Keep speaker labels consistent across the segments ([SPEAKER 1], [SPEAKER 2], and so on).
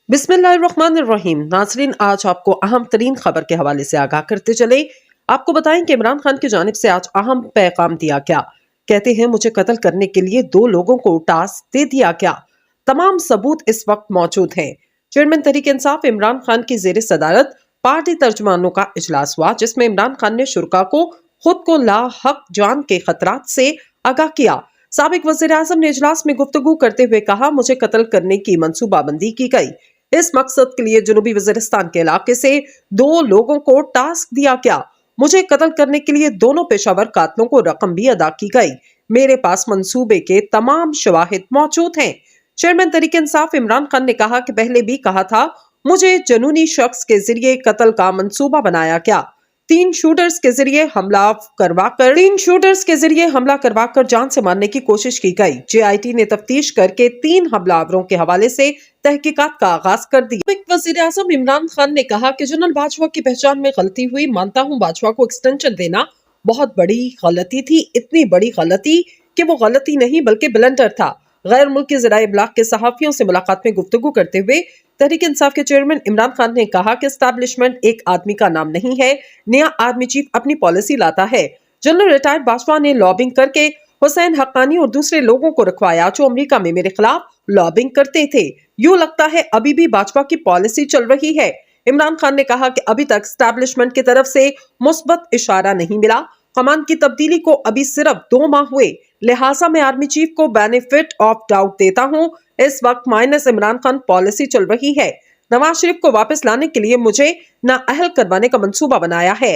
[SPEAKER 1] बिस्मिल्लाहिर्रहमानिर्रहीम। नाज़रीन, आज आपको अहम तरीन खबर के हवाले से आगाह करते चले। आपको बताएं कि इमरान खान की जानिब से आज अहम पैगाम दिया गया। कहते हैं, मुझे कत्ल करने के लिए 2 लोगों को टास्क दे दिया गया। तमाम सबूत इस वक्त मौजूद हैं। चेयरमैन तहरीक इंसाफ इमरान खान की जेर सदारत पार्टी तर्जुमानों का इजलास हुआ, जिसमें इमरान खान ने शुरका को खुद को ला हक जान के खतरात से आगाह किया। साबिक वज़ीर आज़म ने इजलास में गुफ्तगू करते हुए कहा, मुझे कत्ल करने की मंसूबाबंदी की गई। इस मकसद के लिए जनूबी वज़ीरिस्तान के इलाके से 2 लोगों को टास्क दिया गया। मुझे कत्ल करने के लिए दोनों पेशावर कातलों को रकम भी अदा की गई। मेरे पास मंसूबे के तमाम शवाहिद मौजूद हैं। चेयरमैन तहरीक इंसाफ इमरान खान ने कहा कि पहले भी कहा था, मुझे जनूनी शख्स के जरिए कत्ल का मंसूबा बनाया गया। 3 शूटर्स के जरिए हमला करवाकर जान से मारने की कोशिश की गई। JIT ने तफ्तीश करके 3 हमलावरों के हवाले से तहकीकात का आगाज कर दिया। वज़ीर आज़म इमरान खान ने कहा कि जनरल बाजवा की पहचान में गलती हुई। मानता हूँ, बाजवा को एक्सटेंशन देना बहुत बड़ी गलती थी। इतनी बड़ी गलती कि वो गलती नहीं बल्कि ब्लंडर था। गैर मुल्की ज़राए इब्लाग के सहाफ़ियों से मुलाकात में गुफ्तगू करते हुए तहरीक इंसाफ के चेयरमैन इमरान खान ने कहा कि एस्टैब्लिशमेंट एक आदमी का नाम नहीं है, नया आर्मी चीफ अपनी पॉलिसी लाता है। जनरल रिटायर्ड बाजवा ने लॉबिंग करके हुसैन हक्कानी और दूसरे लोगों को रखवाया जो अमेरिका में मेरे खिलाफ लॉबिंग करते थे। यूं लगता है अभी भी बाजवा की पॉलिसी चल रही है। इमरान खान ने कहा कि अभी तक एस्टैब्लिशमेंट की तरफ से मुस्बत इशारा नहीं मिला। कमान की तब्दीली को अभी सिर्फ 2 माह हुए, लिहाजा मैं आर्मी चीफ को बेनिफिट ऑफ डाउट देता हूं। इस वक्त माइनस इमरान खान पॉलिसी चल रही है। नवाज शरीफ को वापस लाने के लिए मुझे नाअहल करवाने का मंसूबा बनाया है।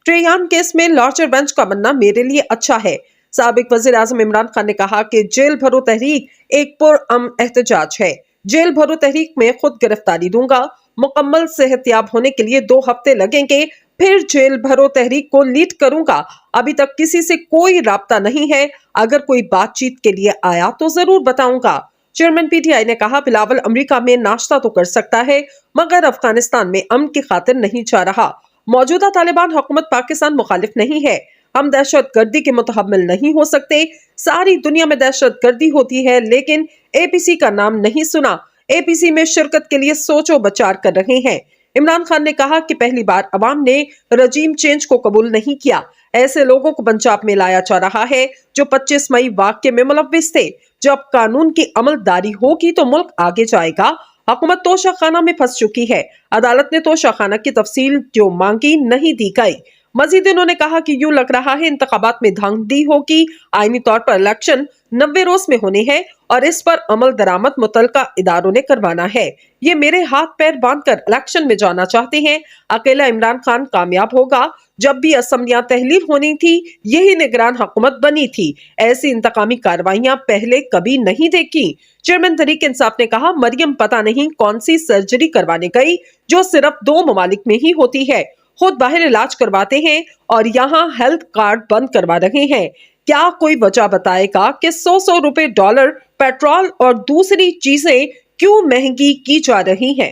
[SPEAKER 1] ट्रेयान केस में लार्जर बेंच का बनना मेरे लिए अच्छा है। साबिक वज़ीर आज़म इमरान खान ने कहा कि जेल भरो तहरीक एक पुरअमन एहतजाज है। जेल भरो तहरीक में खुद गिरफ्तारी दूंगा। मुकम्मल सेहतयाब होने के लिए 2 हफ्ते लगेंगे, फिर जेल भरो तहरीक को लीड करूंगा। अभी तक किसी से कोई राब्ता नहीं है। अगर कोई बातचीत के लिए आया तो जरूर बताऊंगा। चेयरमैन PTI ने कहा, बिलावल अमेरिका में नाश्ता तो कर सकता है मगर अफगानिस्तान में अमन की खातिर नहीं जा रहा। मौजूदा तालिबान हुकूमत पाकिस्तान मुखालिफ नहीं है। हम दहशत गर्दी के मुतहम्मिल नहीं हो सकते। सारी दुनिया में दहशत गर्दी होती है, लेकिन APC का नाम नहीं सुना। APC में शिरकत के लिए सोचो बचार कर रहे हैं। इमरान खान ने कहा कि पहली बार अवाम ने रजीम चेंज को कबूल नहीं किया। ऐसे लोगों को पंजाब में लाया जा रहा है जो 25 मई वाक़ये में मुलव्विस थे। जब कानून की अमलदारी होगी तो मुल्क आगे जाएगा। हुकूमत तोशाखाना में फंस चुकी है। अदालत ने तोशाखाना की तफसील जो मांगी नहीं दी गई। मजीद इन्होंने कहा कि यूं लग रहा है इंतखाबात में धांधली होगी। आईनी तौर पर इलेक्शन 90 रोज में होने हैं और इस पर अमल दरामद मुतल्लिका इदारों ने करवाना है। ये मेरे हाथ पैर बांधकर इलेक्शन में जाना चाहते हैं। अकेला इमरान खान कामयाब होगा। जब भी असम्बलियां तहलील होनी थी, यही निगरान हुकूमत बनी थी। ऐसी इंतकामी कार्रवाइयां पहले कभी नहीं देखी। चेयरमैन तहरीक इंसाफ ने कहा, मरियम पता नहीं कौन सी सर्जरी करवाने गई जो सिर्फ 2 ममालिक में ही होती है। खुद बाहर इलाज करवाते हैं और यहाँ हेल्थ कार्ड बंद करवा रहे हैं। क्या कोई वजह बताएगा कि 100 रुपए डॉलर पेट्रोल और दूसरी चीजें क्यों महंगी की जा रही हैं?